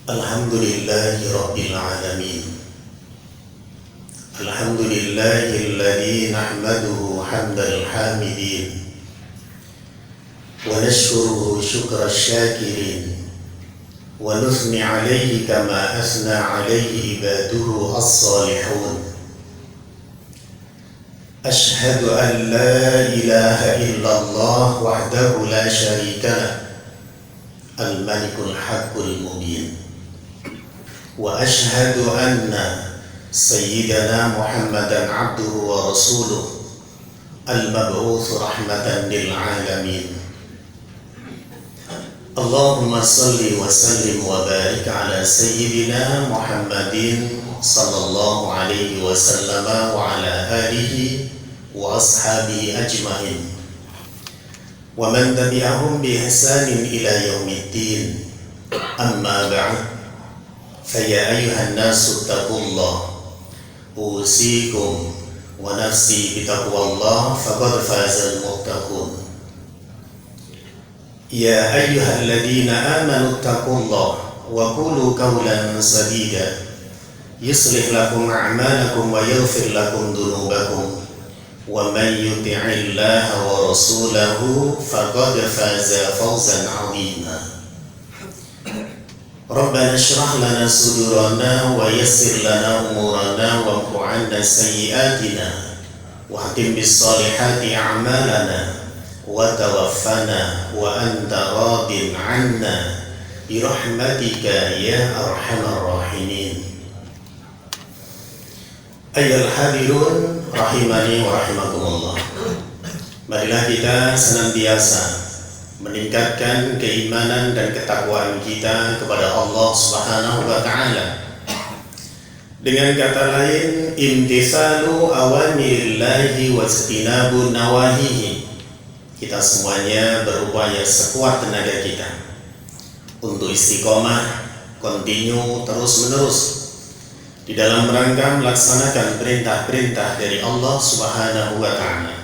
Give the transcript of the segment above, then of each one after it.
Alhamdulillahi Rabbil Alamin. Alhamdulillahilladzi nahmaduhu hamdal hamidin wa nashkuruhu syukra syakirin wa nuthni alaihi kama asna alaihi ibaduhu as-salihun. Ashhadu an la ilaha illallah wahdahu la syarika lah, al-malikul haqqul mubin. Wa ashhadu anna sayyidana Muhammadan abduhu wa rasuluh, al-mab'uts rahmatan lil alamin. Allahumma salli wa sallim wa barik ala sayyidina Muhammadin sallallahu alaihi wasallam wa ala alihi wa ashabihi ajma'in wa man tabi'ahum bi ihsanin ila yaumiddin. Amma ba'd. Faya ayuhan nasu taqullah, usikum wa nafsi bitaqwallah, faqad fazal muttaqun. Ya ayyuhalladzina amanu taqullah wa qulu qawlan sadida yuslih lakum a'malakum wa yaghfir lakum dhunubakum wa man yuti'illaha wa rasulahu faqad faza fawzan 'azima. Rabbana shrah lana sudurana wa yassir lana umurana wa mhu 'anna sayyi'atina wa hatim bis solihati a'malana wa tawaffana wa anta radin 'anna bi rahmatika ya arhamar rahimin. Ayyuhal hadirun rahimani wa rahimakumullah. Marilah kita senantiasa meningkatkan keimanan dan ketakwaan kita kepada Allah Subhanahu wa taala. Dengan kata lain, imtithalu awamirillahi wa ijtinabu nawahihi. Kita semuanya berupaya sekuat tenaga kita untuk istiqomah, kontinu, terus-menerus di dalam rangka melaksanakan perintah-perintah dari Allah Subhanahu wa taala.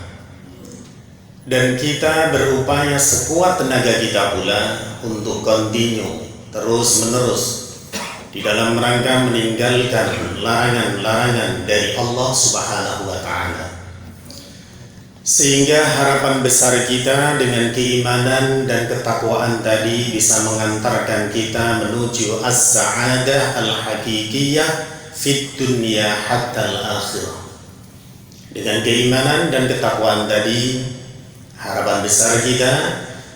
Dan kita berupaya sekuat tenaga kita pula untuk kontinu, terus-menerus di dalam rangka meninggalkan larangan-larangan dari Allah Subhanahu wa taala. Sehingga harapan besar kita dengan keimanan dan ketakwaan tadi bisa mengantarkan kita menuju as-sa'adah al-haqiqiyah fit dunya hatta al-akhirah. Dengan keimanan dan ketakwaan tadi, harapan besar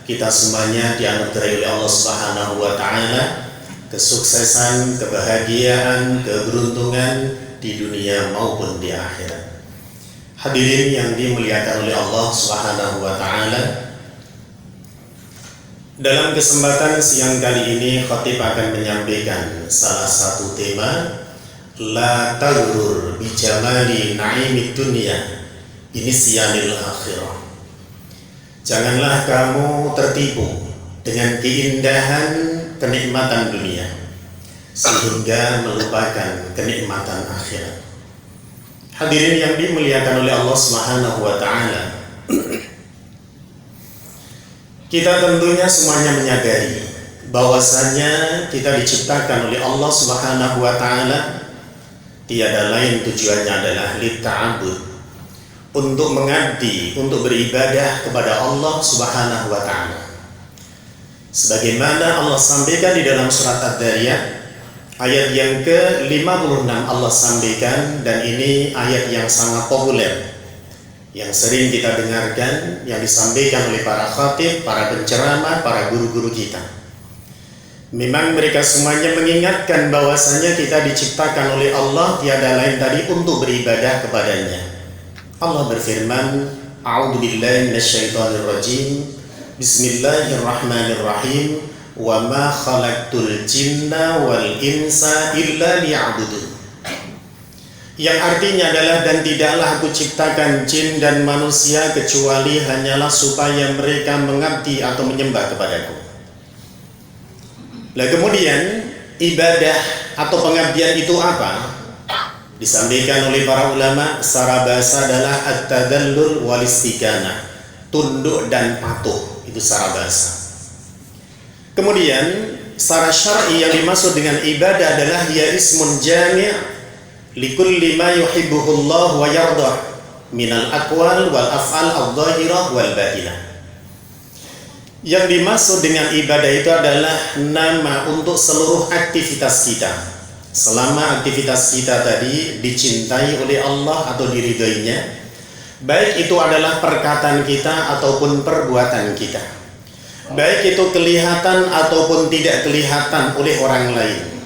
kita semuanya dianugerahi oleh Allah Subhanahu wa taala kesuksesan, kebahagiaan, keberuntungan di dunia maupun di akhirat. Hadirin yang dimuliakan oleh Allah Subhanahu wa taala, dalam kesempatan siang kali ini khatib akan menyampaikan salah satu tema, la taghrur bi jamali na'imid dunya binisyanil akhirah. Janganlah kamu tertipu dengan keindahan kenikmatan dunia sehingga melupakan kenikmatan akhirat. Hadirin yang dimuliakan oleh Allah Subhanahu wa taala, kita tentunya semuanya menyadari bahwasanya kita diciptakan oleh Allah Subhanahu wa taala tiada lain tujuannya adalah litta'abbud, untuk mengabdi, untuk beribadah kepada Allah Subhanahu wa taala. Sebagaimana Allah sampaikan di dalam surat Ad-Dariyat ayat yang ke-56, Allah sampaikan, dan ini ayat yang sangat populer yang sering kita dengarkan, yang disampaikan oleh para khatib, para penceramah, para guru-guru kita. Memang mereka semuanya mengingatkan bahwasanya kita diciptakan oleh Allah tiada lain tadi untuk beribadah kepadanya. Allah berfirman, A'udzu billahi minasyaitonir rajim. Bismillahirrahmanirrahim. Wa ma khalaqtul jinna wal insa illa liya'budun. Yang artinya adalah, dan tidaklah aku ciptakan jin dan manusia kecuali hanyalah supaya mereka mengabdi atau menyembah kepadaku. Nah, kemudian ibadah atau pengabdian itu apa? Disampaikan oleh para ulama secara bahasa adalah at-tadallul wal istiqanah, tunduk dan patuh, itu secara bahasa. Kemudian secara syar'i yang dimaksud dengan ibadah adalah ya ismun jami' likulli ma yuhibbuhu Allah wa yardah minal aqwal wal af'al adh-dhahirah wal batinah. Yang dimaksud dengan ibadah itu adalah nama untuk seluruh aktivitas kita. Selama aktivitas kita tadi dicintai oleh Allah atau diridhoinya, baik itu adalah perkataan kita ataupun perbuatan kita, baik itu kelihatan ataupun tidak kelihatan oleh orang lain,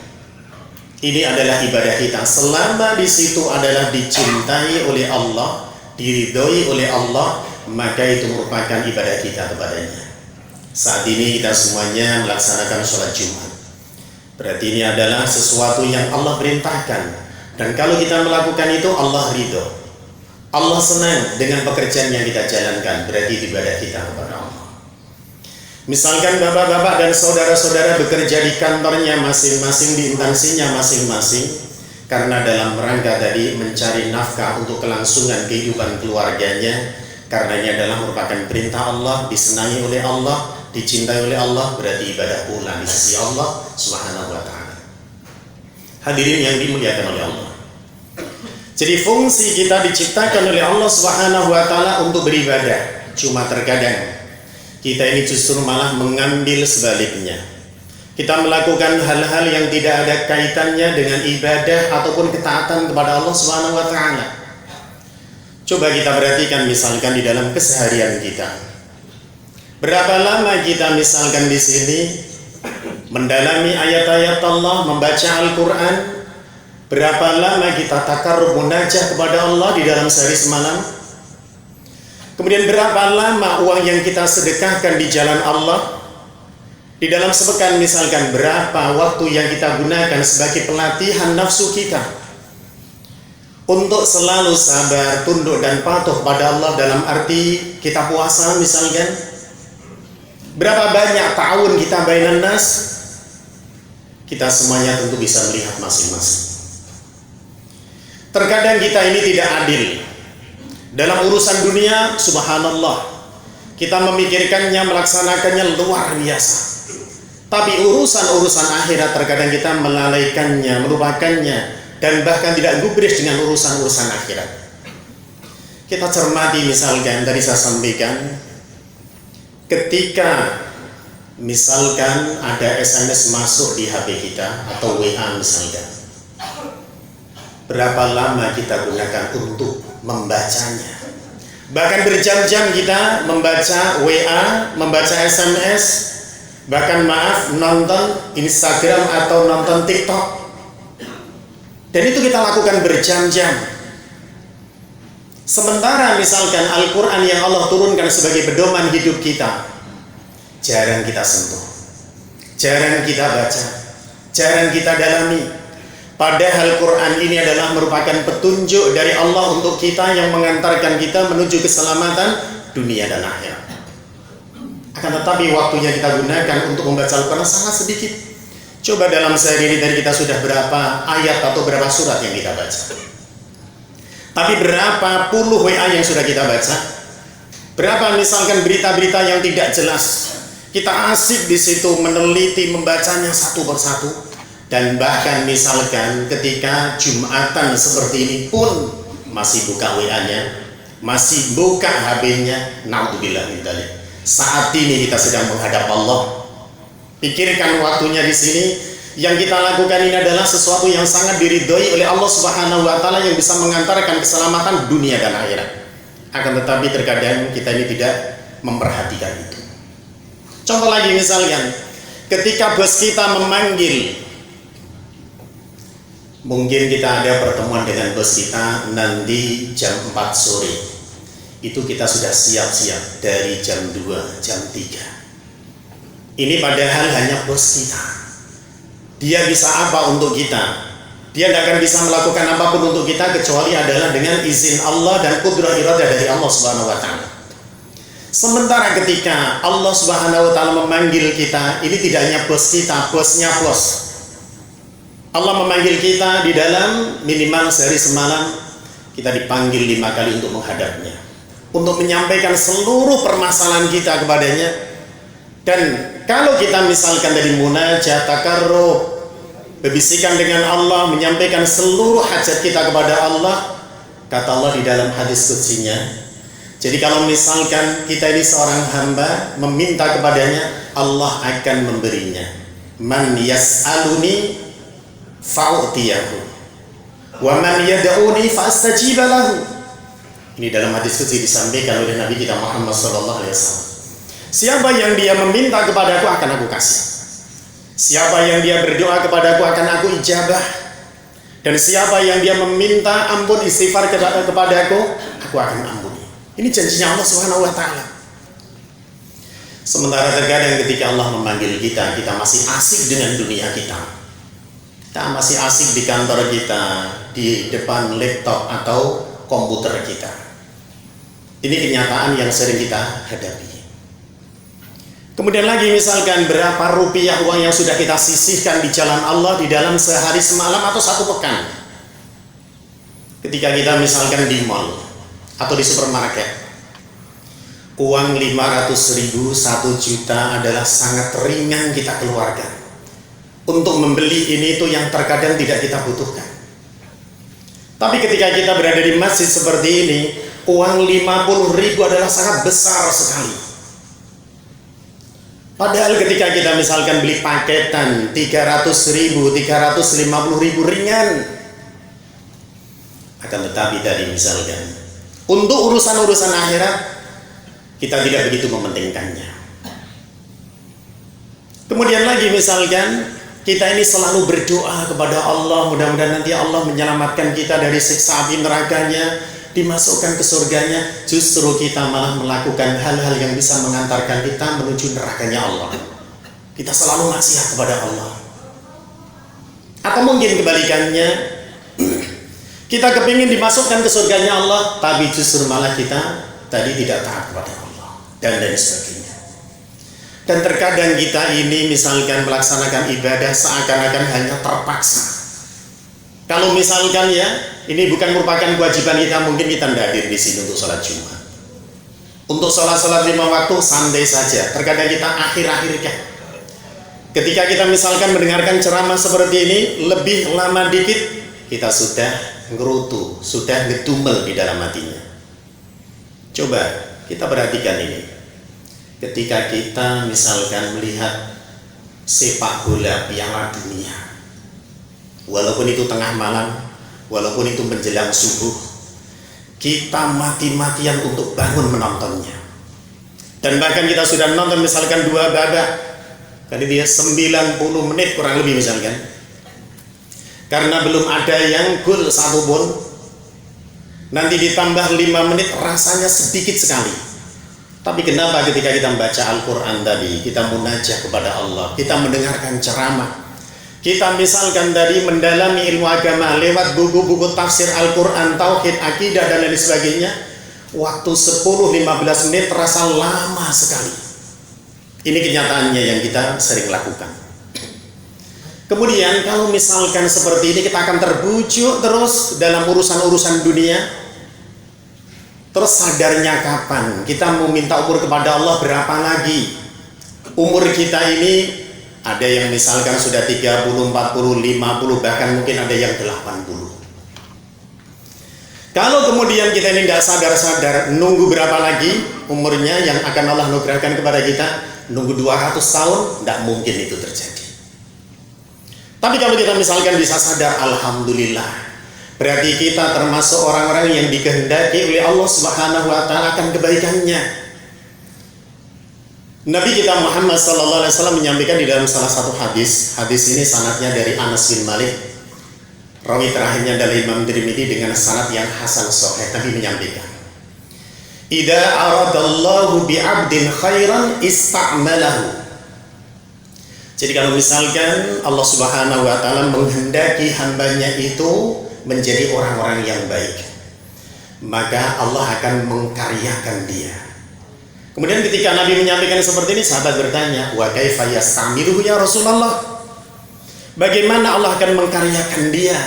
ini adalah ibadah kita. Selama di situ adalah dicintai oleh Allah, diridhoi oleh Allah, maka itu merupakan ibadah kita kepadanya. Saat ini kita semuanya melaksanakan sholat Jumat. Berarti ini adalah sesuatu yang Allah perintahkan, dan kalau kita melakukan itu Allah ridho, Allah senang dengan pekerjaan yang kita jalankan. Berarti ibadah kita kepada Allah. Misalkan bapak-bapak dan saudara-saudara bekerja di kantornya masing-masing, di instansinya masing-masing, karena dalam rangka tadi mencari nafkah untuk kelangsungan kehidupan keluarganya, karena ini adalah merupakan perintah Allah, disenangi oleh Allah, dicintai oleh Allah, berarti ibadah pula di sisi Allah Subhanahu wa ta'ala. Hadirin yang dimuliakan oleh Allah, jadi fungsi kita diciptakan oleh Allah Subhanahu wa ta'ala untuk beribadah. Cuma terkadang kita ini justru malah mengambil sebaliknya. Kita melakukan hal-hal yang tidak ada kaitannya dengan ibadah ataupun ketaatan kepada Allah Subhanahu wa ta'ala. Coba kita perhatikan misalkan di dalam keseharian kita. Berapa lama kita misalkan di sini mendalami ayat-ayat Allah, membaca Al-Quran? Berapa lama kita takarrub munajah kepada Allah di dalam sehari semalam? Kemudian berapa lama uang yang kita sedekahkan di jalan Allah? Di dalam sepekan misalkan berapa waktu yang kita gunakan sebagai pelatihan nafsu kita untuk selalu sabar, tunduk dan patuh pada Allah, dalam arti kita puasa misalkan? Berapa banyak ta'awun kita bainan nas? Kita semuanya tentu bisa melihat masing-masing. Terkadang kita ini tidak adil dalam urusan dunia. Subhanallah, kita memikirkannya, melaksanakannya luar biasa, tapi urusan-urusan akhirat terkadang kita melalaikannya, melupakannya, dan bahkan tidak gubris dengan urusan-urusan akhirat. Kita cermati misalkan, tadi saya sampaikan, ketika misalkan ada SMS masuk di HP kita atau WA misalkan, berapa lama kita gunakan untuk membacanya? Bahkan berjam-jam kita membaca WA, membaca SMS, bahkan nonton Instagram atau nonton TikTok. Dan itu kita lakukan berjam-jam. Sementara misalkan Al-Quran yang Allah turunkan sebagai pedoman hidup kita, jarang kita sentuh, jarang kita baca, jarang kita dalami. Padahal Quran ini adalah merupakan petunjuk dari Allah untuk kita yang mengantarkan kita menuju keselamatan dunia dan akhirat. Akan tetapi waktunya kita gunakan untuk membaca Al-Quran sangat sedikit. Coba dalam sehari ini tadi kita sudah berapa ayat atau berapa surat yang kita baca? Tapi berapa puluh WA yang sudah kita baca? Berapa misalkan berita-berita yang tidak jelas? Kita asik di situ meneliti, membacanya satu persatu. Dan bahkan misalkan ketika Jumatan seperti ini pun masih buka WA-nya, masih buka HP-nya. Naudzubillah min dzalik. Saat ini kita sedang menghadap Allah. Pikirkan waktunya di sini. Yang kita lakukan ini adalah sesuatu yang sangat diridhoi oleh Allah Subhanahu wa ta'ala, yang bisa mengantarkan keselamatan dunia dan akhirat. Akan tetapi terkadang kita ini tidak memperhatikan itu. Contoh lagi misalkan, ketika bos kita memanggil, mungkin kita ada pertemuan dengan bos kita nanti jam 4 sore. Itu kita sudah siap-siap dari jam 2, jam 3. Ini padahal hanya bos kita. Dia bisa apa untuk kita? Dia tidak akan bisa melakukan apapun untuk kita kecuali adalah dengan izin Allah dan kudrah iradah dari Allah Subhanahu wa ta'ala. Sementara ketika Allah Subhanahu wa ta'ala memanggil kita, ini tidak hanya bos kita, bosnya bos. Allah memanggil kita di dalam minimal sehari semalam, kita dipanggil 5 kali untuk menghadapnya, untuk menyampaikan seluruh permasalahan kita kepadanya. Dan kalau kita misalkan dari munajat, takarrub, berbisikan dengan Allah, menyampaikan seluruh hajat kita kepada Allah, kata Allah di dalam hadis qudsy-Nya, jadi kalau misalkan kita ini seorang hamba meminta kepadanya, Allah akan memberinya. Man yas'aluni fa'utiyahu wa man yad'uni fa'astajiba lahu. Ini dalam hadis qudsi disampaikan oleh Nabi kita Muhammad sallallahu alaihi wasallam. Siapa yang dia meminta kepadaku akan aku kasih. Siapa yang dia berdoa kepadaku akan aku ijabah. Dan siapa yang dia meminta ampun istighfar kepadaku, aku akan ampuni. Ini janjinya Allah Subhanahu wa taala. Sementara terkadang ketika Allah memanggil kita, kita masih asik dengan dunia kita. Kita masih asik di kantor kita, di depan laptop atau komputer kita. Ini kenyataan yang sering kita hadapi. Kemudian lagi misalkan berapa rupiah uang yang sudah kita sisihkan di jalan Allah di dalam sehari semalam atau satu pekan. Ketika kita misalkan di mall atau di supermarket, uang 500.000, 1 juta adalah sangat ringan kita keluarkan untuk membeli ini itu yang terkadang tidak kita butuhkan. Tapi ketika kita berada di masjid seperti ini, uang 50.000 adalah sangat besar sekali. Padahal ketika kita misalkan beli paketan 300.000, 350.000 ringan. Akan tetapi tadi misalkan untuk urusan-urusan akhirat kita tidak begitu mementingkannya. Kemudian lagi misalkan kita ini selalu berdoa kepada Allah, mudah-mudahan nanti Allah menyelamatkan kita dari siksa api nerakanya, dimasukkan ke surganya. Justru kita malah melakukan hal-hal yang bisa mengantarkan kita menuju nerakanya Allah. Kita selalu maksiat kepada Allah. Atau mungkin kebalikannya, kita kepingin dimasukkan ke surganya Allah, tapi justru malah kita tadi tidak taat kepada Allah dan lain sebagainya. Dan terkadang kita ini misalkan melaksanakan ibadah seakan-akan hanya terpaksa. Kalau misalkan ya, ini bukan merupakan kewajiban kita, mungkin kita tidak hadir di sini untuk sholat Jumat. Untuk sholat-sholat 5 waktu santai saja. Terkadang kita akhir-akhirkan. Ketika kita misalkan mendengarkan ceramah seperti ini, lebih lama dikit, kita sudah ngerutu, sudah ngedumel di dalam hatinya. Coba kita perhatikan ini. Ketika kita misalkan melihat sepak bola Piala Dunia, walaupun itu tengah malam, walaupun itu menjelang subuh, kita mati-matian untuk bangun menontonnya. Dan bahkan kita sudah nonton misalkan 2 babak, kali dia 90 menit kurang lebih misalkan, karena belum ada yang gol satupun, nanti ditambah 5 menit rasanya sedikit sekali. Tapi kenapa ketika kita membaca Al-Quran tadi, kita munajah kepada Allah, kita mendengarkan ceramah, kita misalkan tadi mendalami ilmu agama lewat buku-buku tafsir Al-Quran, tauhid, akidah dan lain sebagainya, waktu 10-15 menit terasa lama sekali. Ini kenyataannya yang kita sering lakukan. Kemudian kalau misalkan seperti ini, kita akan terbujuk terus dalam urusan-urusan dunia. Terus sadarnya kapan? Kita mau minta umur kepada Allah berapa lagi? Umur kita ini ada yang misalkan sudah 30, 40, 50, bahkan mungkin ada yang 80. Kalau kemudian kita ini tidak sadar-sadar, nunggu berapa lagi umurnya yang akan Allah anugerahkan kepada kita? Nunggu 200 tahun? Tidak mungkin itu terjadi. Tapi kalau kita misalkan bisa sadar, alhamdulillah, berarti kita termasuk orang-orang yang dikehendaki oleh Allah Subhanahu wa taala akan kebaikannya. Nabi kita Muhammad sallallahu alaihi wasallam menyampaikan di dalam salah satu hadis. Hadis ini sanadnya dari Anas bin Malik. Rawi terakhirnya dari Imam Tirmidzi dengan sanad yang hasan sahih. Nabi menyampaikan, "Idza aradallahu bi'abdin khairan ista'malahu." Jadi kalau misalkan Allah Subhanahu wa taala menghendaki hambanya itu menjadi orang-orang yang baik, maka Allah akan mengkaryakan dia. Kemudian ketika Nabi menyampaikan seperti ini, sahabat bertanya, wa kaifa yastamiluhu ya Rasulullah? Bagaimana Allah akan mengkaryakan dia?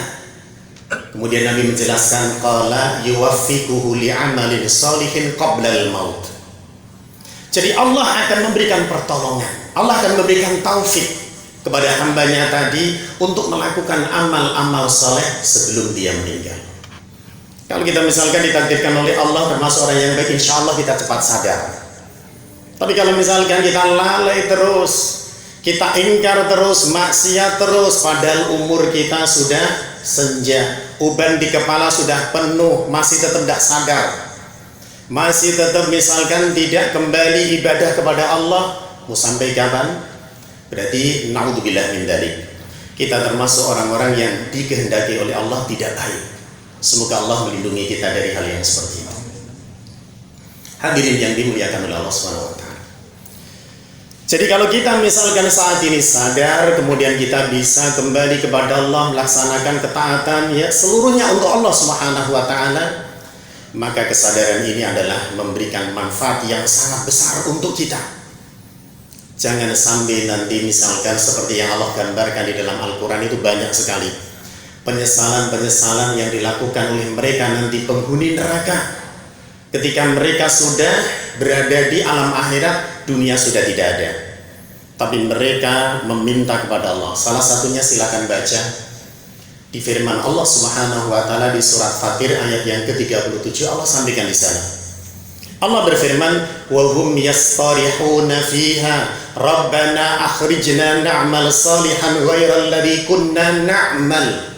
Kemudian Nabi menjelaskan, qala yuwaffiquhu li'amalin shalihin qabla al-maut. Jadi Allah akan memberikan pertolongan, Allah akan memberikan taufik kepada hambanya tadi untuk melakukan amal-amal soleh sebelum dia meninggal. Kalau kita misalkan ditakdirkan oleh Allah termasuk orang yang baik, insya Allah kita cepat sadar. Tapi kalau misalkan kita lalai terus, kita ingkar terus, maksiat terus, padahal umur kita sudah senja, uban di kepala sudah penuh, masih tetap tidak sadar, masih tetap misalkan tidak kembali ibadah kepada Allah, mau sampai kapan? Berarti naudzubillah min dzalik, kita termasuk orang-orang yang dikehendaki oleh Allah tidak baik. Semoga Allah melindungi kita dari hal yang seperti itu. Hadirin yang dimuliakan oleh Allah SWT. Jadi kalau kita misalkan saat ini sadar, kemudian kita bisa kembali kepada Allah, melaksanakan ketaatan ya seluruhnya untuk Allah SWT, maka kesadaran ini adalah memberikan manfaat yang sangat besar untuk kita. Jangan sampai nanti misalkan seperti yang Allah gambarkan di dalam Al-Quran itu banyak sekali penyesalan-penyesalan yang dilakukan oleh mereka nanti penghuni neraka. Ketika mereka sudah berada di alam akhirat, dunia sudah tidak ada, tapi mereka meminta kepada Allah. Salah satunya silakan baca di firman Allah Subhanahu wa taala di surat Fatir ayat yang ke-37. Allah sampaikan di sana. Allah berfirman, "Wa hum yastarihuna fiha, Rabbana akhrijna na'mal salihan ghairal ladzi kunna na'mal."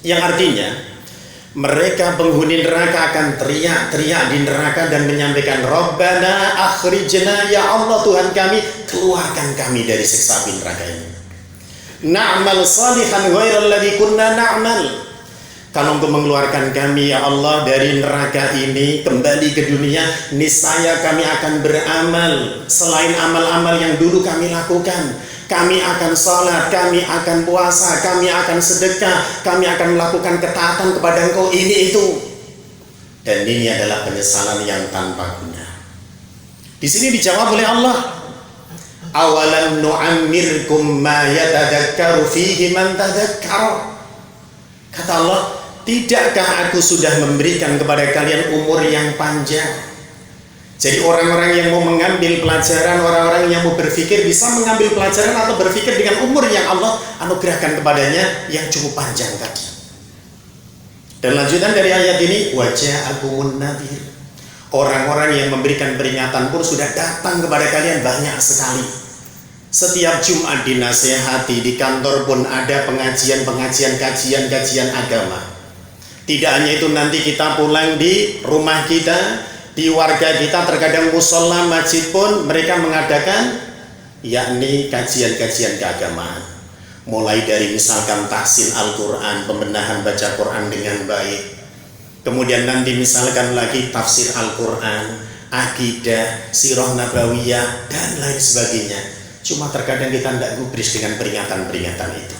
Yang artinya mereka penghuni neraka akan teriak-teriak di neraka dan menyampaikan, Rabbana akhrijna, ya Allah Tuhan kami, keluarkan kami dari siksa api neraka ini. Na'mal salihan ghairal ladzi kunna na'mal. Kalau untuk mengeluarkan kami ya Allah dari neraka ini kembali ke dunia, niscaya kami akan beramal selain amal-amal yang dulu kami lakukan. Kami akan salat, kami akan puasa, kami akan sedekah, kami akan melakukan ketaatan kepada Engkau ini itu. Dan ini adalah penyesalan yang tanpa guna. Di sini dijawab oleh Allah, awalam nu'ammirkum ma yatadakkaru fihi man tadakkar. Kata Allah, tidakkah aku sudah memberikan kepada kalian umur yang panjang? Jadi orang-orang yang mau mengambil pelajaran, orang-orang yang mau berpikir bisa mengambil pelajaran atau berpikir dengan umur yang Allah anugerahkan kepadanya yang cukup panjang tadi. Dan lanjutan dari ayat ini, waja'akumun nadhir. Orang-orang yang memberikan peringatan pun sudah datang kepada kalian banyak sekali. Setiap Jumat dinasehati, di kantor pun ada pengajian-pengajian, kajian-kajian agama. Tidak hanya itu, nanti kita pulang di rumah kita, di warga kita, terkadang musola, masjid pun mereka mengadakan yakni kajian-kajian keagamaan. Mulai dari misalkan tahsin Al-Quran, pembenahan baca Quran dengan baik. Kemudian nanti misalkan lagi tafsir Al-Quran, akidah, sirah nabawiyah, dan lain sebagainya. Cuma terkadang kita tidak gubris dengan peringatan-peringatan itu.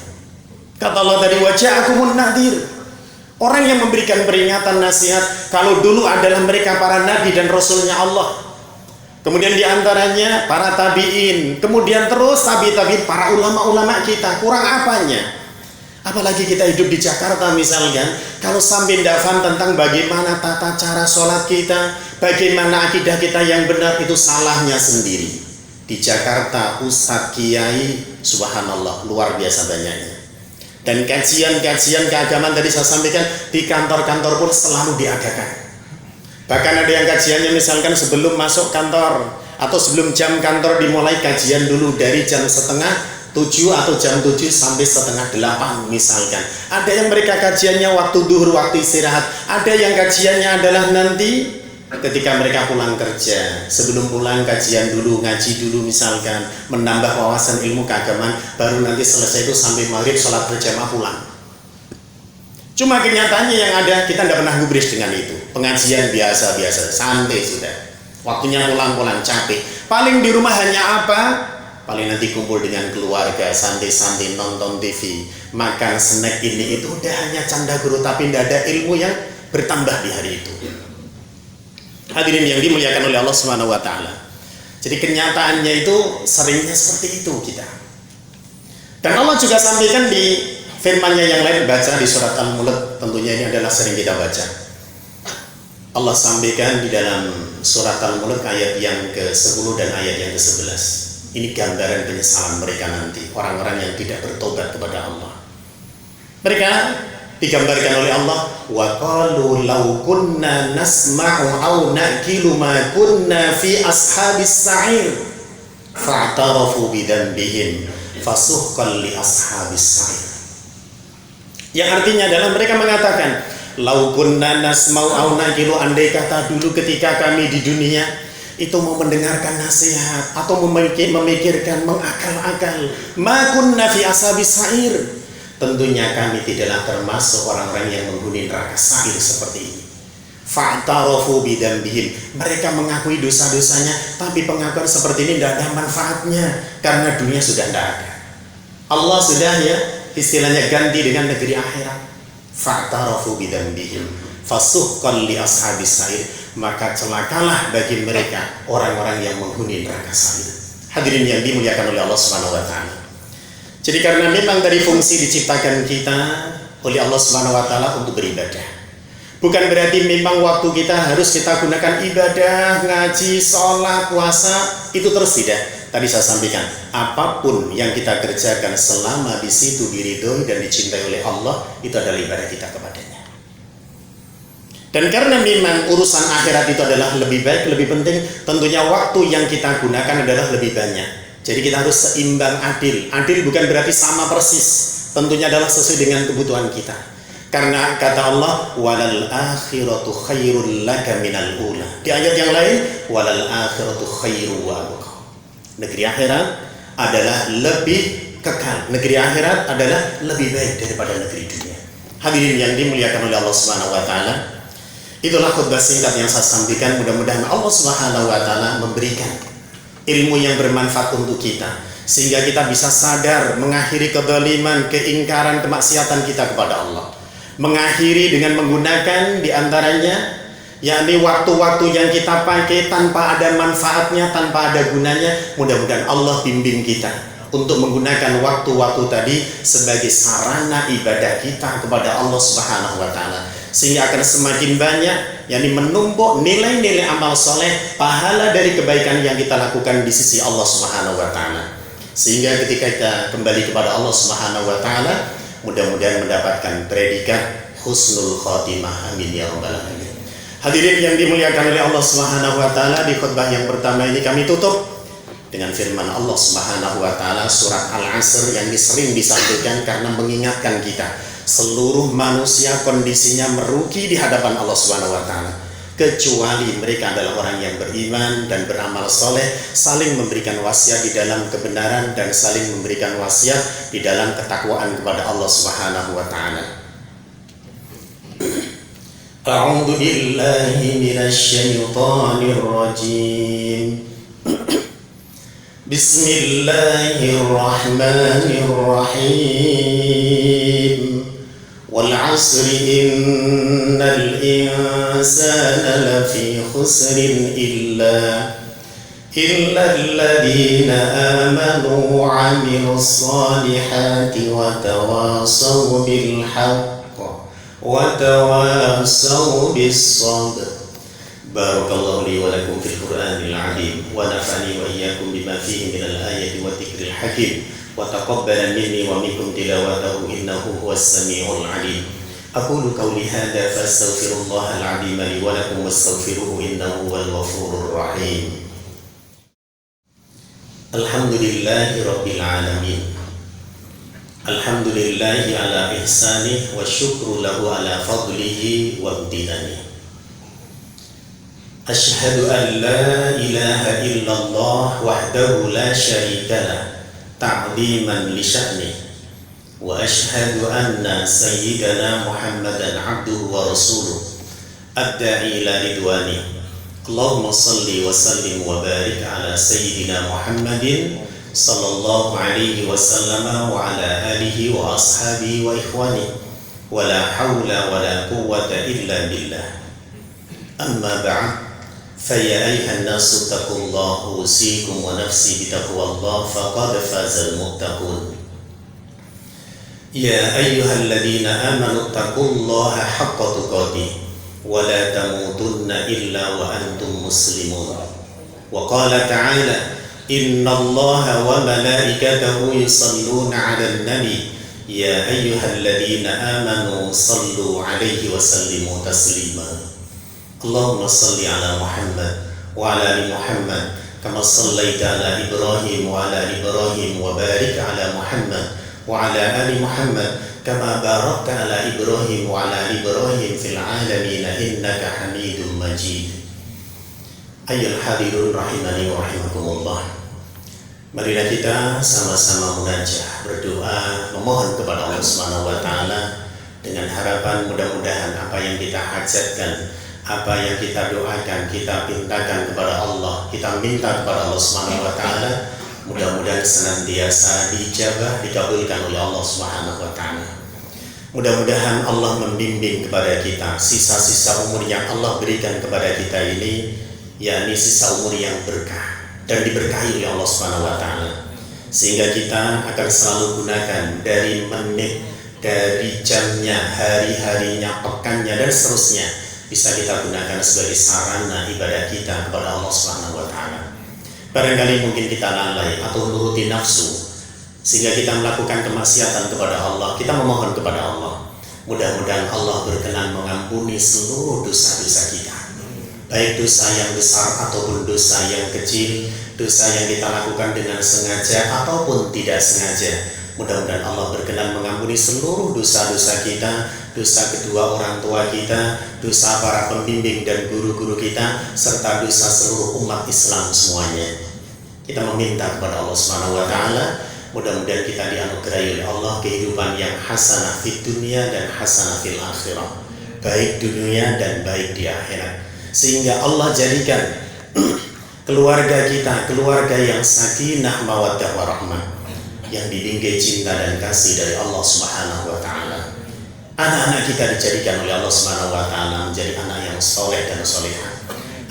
Kata Allah tadi, waja'akumun nadhir. Orang yang memberikan peringatan, nasihat, kalau dulu adalah mereka para nabi dan rasulnya Allah. Kemudian diantaranya para tabi'in. Kemudian terus tabi'in, para ulama-ulama kita. Kurang apanya? Apalagi kita hidup di Jakarta misalkan. Kalau sampai tidak paham tentang bagaimana tata cara sholat kita, bagaimana akidah kita yang benar, itu salahnya sendiri. Di Jakarta, Ustadz Kiai, subhanallah, luar biasa banyaknya. Dan kajian-kajian keagamaan tadi saya sampaikan di kantor-kantor pun selalu diadakan. Bahkan ada yang kajiannya misalkan sebelum masuk kantor atau sebelum jam kantor dimulai kajian dulu dari jam 6:30 atau jam 7 sampai 7:30 misalkan. Ada yang mereka kajiannya waktu duhur, waktu istirahat. Ada yang kajiannya adalah nanti ketika mereka pulang kerja, sebelum pulang kajian dulu, ngaji dulu misalkan, menambah wawasan ilmu keagamaan, baru nanti selesai itu sampai maghrib sholat berjamaah pulang. Cuma kenyataannya yang ada, kita tidak pernah gubris dengan itu. Pengajian biasa-biasa, santai sudah. Waktunya pulang-pulang, capek. Paling di rumah hanya apa? Paling nanti kumpul dengan keluarga, santai-santai nonton TV, makan snack ini itu, udah hanya canda guru, tapi tidak ada ilmu yang bertambah di hari itu. Hadirin yang dimuliakan oleh Allah Subhanahu wa taala. Jadi kenyataannya itu seringnya seperti itu kita. Dan Allah juga sampaikan di firman-Nya yang lain, baca di surat Al-Mulk, tentunya ini adalah sering kita baca. Allah sampaikan di dalam surat Al-Mulk ayat yang ke-10 dan ayat yang ke-11. Ini gambaran penyesalan mereka nanti, orang-orang yang tidak bertobat kepada Allah. Mereka digambarkan oleh Allah, wa qalu law kunna nasma'u aw naqilu ma kunna fi ashabis sa'ir fa'tarafu bidzanbihim fasuhqan li ashabis sa'ir. Yang artinya adalah mereka mengatakan, lau kunna nasma'u aw naqilu, andai kata dulu ketika kami di dunia itu mau mendengarkan nasihat atau memikirkan, mengakal-akal, ma kunna fi ashabis sa'ir, tentunya kami tidaklah termasuk orang-orang yang menghuni neraka sa'ir seperti ini. Fa'tarafu bidzanbihim, mereka mengakui dosa-dosanya, tapi pengakuan seperti ini tidak ada manfaatnya karena dunia sudah tidak ada. Allah sudah istilahnya ganti dengan negeri akhirat. Fa'tarafu bidzanbihim fasuhqan li ashabis sa'ir, maka celakalah bagi mereka orang-orang yang menghuni neraka sa'ir. Hadirin yang dimuliakan oleh Allah Subhanahu wa taala. Jadi karena memang dari fungsi diciptakan kita oleh Allah Subhanahu wa taala untuk beribadah. Bukan berarti memang waktu kita harus kita gunakan ibadah, ngaji, sholat, puasa, itu terus tidak. Tadi saya sampaikan, apapun yang kita kerjakan selama di situ diridhoi dan dicintai oleh Allah, itu adalah ibadah kita kepadanya. Dan karena memang urusan akhirat itu adalah lebih baik, lebih penting, tentunya waktu yang kita gunakan adalah lebih banyak. Jadi kita harus seimbang, adil. Adil bukan berarti sama persis, tentunya adalah sesuai dengan kebutuhan kita. Karena kata Allah, walal akhiratu khairul laka minal ula. Di ayat yang lain, walal akhiratu khairu wa abqa. Negeri akhirat adalah lebih kekal. Negeri akhirat adalah lebih baik daripada negeri dunia. Hadirin yang dimuliakan oleh Allah Subhanahu wa taala, itulah khutbah singkat yang saya sampaikan. Mudah-mudahan Allah Subhanahu wa taala memberikan ilmu yang bermanfaat untuk kita, sehingga kita bisa sadar mengakhiri kezaliman, keingkaran, kemaksiatan kita kepada Allah. Mengakhiri dengan menggunakan diantaranya yakni waktu-waktu yang kita pakai tanpa ada manfaatnya, tanpa ada gunanya. Mudah-mudahan Allah bimbing kita untuk menggunakan waktu-waktu tadi sebagai sarana ibadah kita kepada Allah Subhanahu wa taala, sehingga akan semakin banyak yakni menumpuk nilai-nilai amal soleh, pahala dari kebaikan yang kita lakukan di sisi Allah Subhanahu wa taala, sehingga ketika kita kembali kepada Allah Subhanahu wa taala, mudah-mudahan mendapatkan predikat husnul khotimah. Amin ya rabbal alamin. Hadirin yang dimuliakan oleh Allah Subhanahu wa taala, di khutbah yang pertama ini kami tutup dengan firman Allah Subhanahu wa taala surat Al-Asr yang sering disampaikan karena mengingatkan kita seluruh manusia kondisinya merugi di hadapan Allah Subhanahu wa taala, kecuali mereka adalah orang yang beriman dan beramal soleh, saling memberikan wasiat di dalam kebenaran dan saling memberikan wasiat di dalam ketakwaan kepada Allah Subhanahu wa taala. A'udzu billahi minasy syaithanir rajim. Bismillahirrahmanirrahim. Wal 'asri innal insana lafi khusrin illa alladhina amanu wa 'amilus solihati wa tawasaw bil haqq wa tawasaw bis sabr. Barakallahu li wa lakum fil Qur'anil 'azim wa nafa'ani wa iyyakum bima fihi minal ayati wa dzikril hakim wa taqabbala minni wa minkum tilawatahu innahu huwas samiul 'alim. Aqulu qawli hadza fastaghfirullahal 'azim li wa lakum wastaghfiruhu innahu huwal ghafurur rahim. Alhamdulillahi rabbil alamin. Alhamdulillahi ala ihsanih wa syukru lahu ala fadlihi wa imtinani. Asyhadu an la ilaha illallah wahdahu la syarika lah ta'ziman li sya'nih, wa asyhadu anna sayyidana Muhammadan abduhu wa rasuluh ad-da'i ila ridwani. Allahumma salli wa sallim wa barik ala sayyidina Muhammadin sallallahu alaihi wasallam wa ala alihi wa ashabihi wa ikhwani, wa la hawla wa la quwwata illa billah. Amma ba'd, فيا أيها الناس اتقوا الله أوصيكم ونفسي بتقوى الله فقد فاز المتقون. يا أيها الذين آمنوا اتقوا الله حق تقاته wa la tamutunna illa wa antum muslimun. Wa qala ta'ala, innallaha wa malaikatahu yusalluna 'alan nabi ya ayyuhalladzina amanu sallu 'alaihi wa sallimu taslima. Allahumma salli 'ala Muhammad wa 'ala ali Muhammad kama sallaita 'ala Ibrahim wa 'ala ali Ibrahim wa barik 'ala Muhammad wa 'ala ali Muhammad kama barakta 'ala Ibrahim wa 'ala ali Ibrahim fil 'alamin innaka Hamidum Majid. Ayyuhal hadirun rahimani wa rahimakumullah. Marilah kita sama-sama munajah, berdoa, memohon kepada Allah Subhanahu wa taala dengan harapan mudah-mudahan apa yang kita hajatkan, apa yang kita doakan, kita pintakan kepada Allah, kita minta kepada Allah Subhanahu wa taala, mudah-mudahan senantiasa dijabah, dikabulkan oleh Allah Subhanahu wa taala. Mudah-mudahan Allah membimbing kepada kita sisa-sisa umur yang Allah berikan kepada kita ini, yakni sisa umur yang berkah dan diberkahi oleh Allah Subhanahu wa taala, sehingga kita akan selalu gunakan dari menit, dari jamnya, hari-harinya, pekannya dan seterusnya bisa kita gunakan sebagai sarana ibadah kita kepada Allah Subhanahu wa taala. Barangkali mungkin kita lalai atau menuruti nafsu sehingga kita melakukan kemaksiatan kepada Allah, kita memohon kepada Allah. Mudah-mudahan Allah berkenan mengampuni seluruh dosa-dosa kita, baik dosa yang besar ataupun dosa yang kecil, dosa yang kita lakukan dengan sengaja ataupun tidak sengaja. Mudah-mudahan Allah berkenan mengampuni seluruh dosa-dosa kita, dosa kedua orang tua kita, dosa para pembimbing dan guru-guru kita, serta dosa seluruh umat Islam semuanya. Kita meminta kepada Allah Subhanahu wa taala, mudah-mudahan kita dianugerahi oleh Allah kehidupan yang hasanah fid dunia dan hasanah fil akhirah, baik dunia dan baik di akhirat, sehingga Allah jadikan keluarga kita keluarga yang sakinah mawaddah warahmah, yang dibingkai cinta dan kasih dari Allah Subhanahu wa taala. Anak-anak kita dijadikan oleh Allah Subhanahu wa taala menjadi anak yang soleh dan solehah,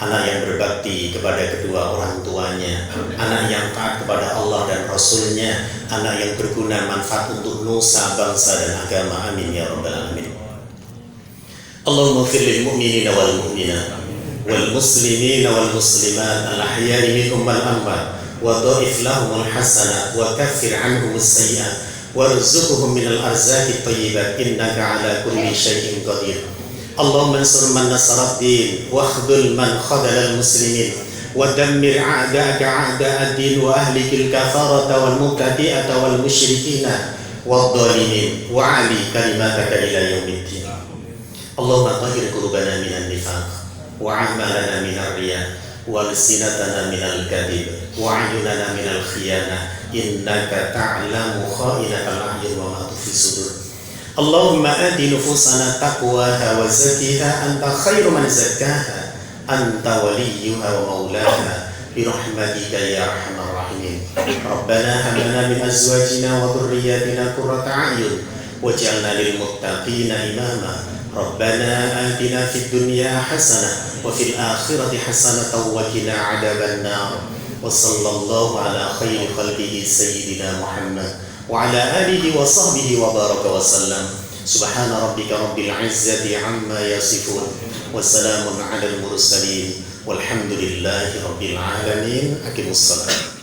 anak yang berbakti kepada kedua orang tuanya, anak yang taat kepada Allah dan Rasulnya, anak yang berguna manfaat untuk nusa, bangsa dan agama. Amin ya rabbal alamin. Allahumma ighfir lil mu'minina wal mu'minat wal muslimina wal muslimat al ahya'i minhum wal amwat wa dha'if lahumul hasanat wa kaffir anhum as-sayyi'at warzuqhum minal arzaqit thayyibat innaka ala kulli syai'in qadir. Allahumma ansur man nasara ad-din wa akhdhul man khadala al-muslimin wa dammir a'da'aka a'da' ad-din wa ahlikil kafarata wal mubtadi'ata wal musyrikina wad dhalimin wa 'ali kalimataka ila yaumiddin. Allahumma tahhir qulubana minan nifaq wa a'malana minar riya wa lisanana minal kadhib wa 'ayunana minal khiyanah innaka ta'lamu kha'inatal a'yun wa ma tukhfi sudur. Allahumma ati nufusana taqwaha wa zakkiha anta khairu man zakkaha anta waliyyuha wa maulaha bi rahmatika ya arhamar rahimin. Rabbana hab lana min azwajina wa dhurriyyatina qurrata a'yun waj'alna lil muttaqina imama. Rabbana atina fid dunya hasanah wa fil akhirati hasanatan wa qina 'adzaban nar. Wa sallallahu ala khairi khalqihi sayyidina Muhammad wa ala alihi wa sahbihi wa baraka wa sallam. Subhana rabbika rabbil izzati amma yasifun wa salamun 'alal mursalin walhamdulillahi rabbil alamin. Aqimus salat.